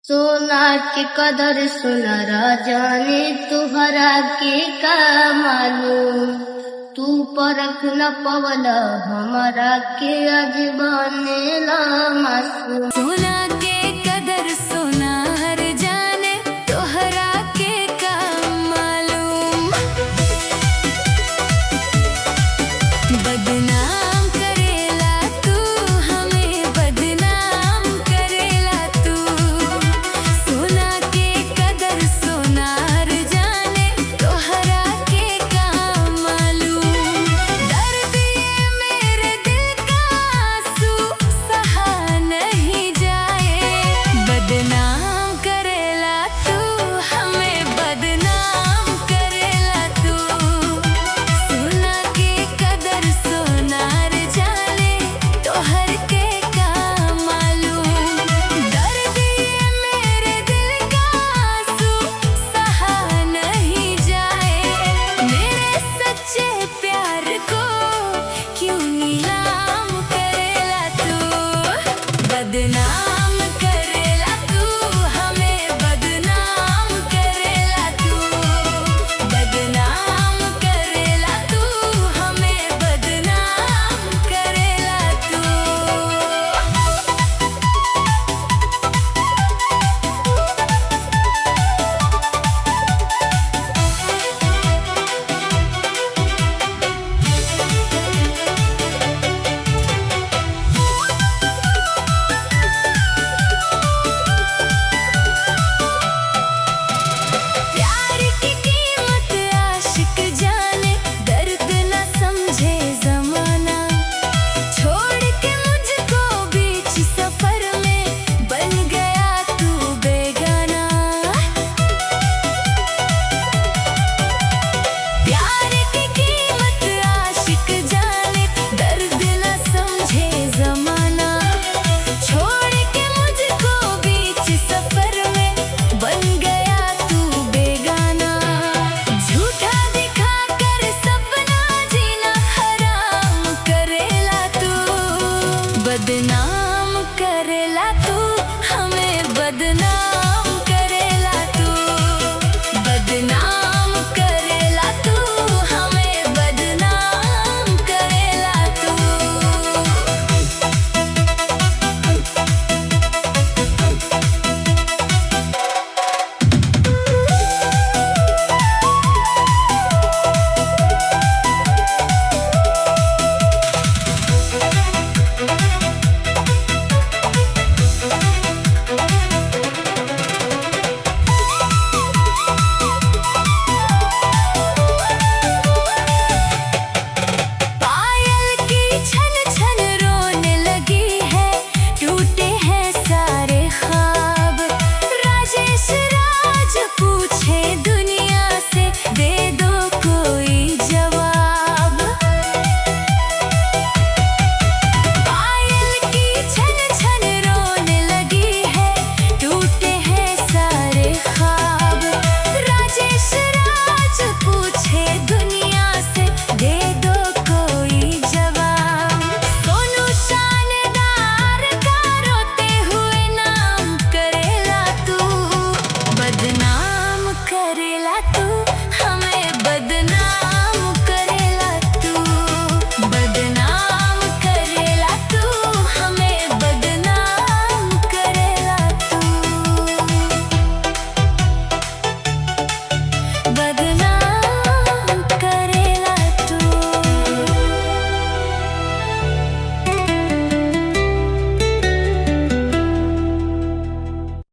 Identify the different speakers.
Speaker 1: सोना के कदर सुनरा जाने तुहरा के का मालूम। तू परख न पवला हमारा के आज बनेला मासूम।
Speaker 2: सोना के कदर सोनार जाने तोहरा के का मालूम। बदनाम करेला तू हमें बदनाम करेला तू। सोना के कदर सोनार जाने तोहरा के का मालूम। दर्द ये मेरे दिल का आंसू सहा नहीं जाए। बदनाम करेला तू हमें बदनाम करेला तू। सोना के कदर सोनार जाने तोहर के का मालूम। दर्द ये मेरे दिल का आंसू सहा नहीं जाए। मेरे सच्चे प्यार को क्यों नीलाम करेला तू। बदनाम करेला तू हमें बदनाम करेला तू। बदनाम करेला तू हमें बदनाम करेला तू। प्यार की कीमत आशिक जाने दर्द न समझे ज़माना। छोड़ के मुझको बीच सफर में बन गया तू बेगाना। प्यार की कीमत आशिक जाने दर्द न समझे ज़माना। छोड़ के मुझको बीच सफर में बन गया तू बेगाना। झूठा दिखा कर सपना जीना हराम करेला तू। बदनाम करेला तू हमें बदनाम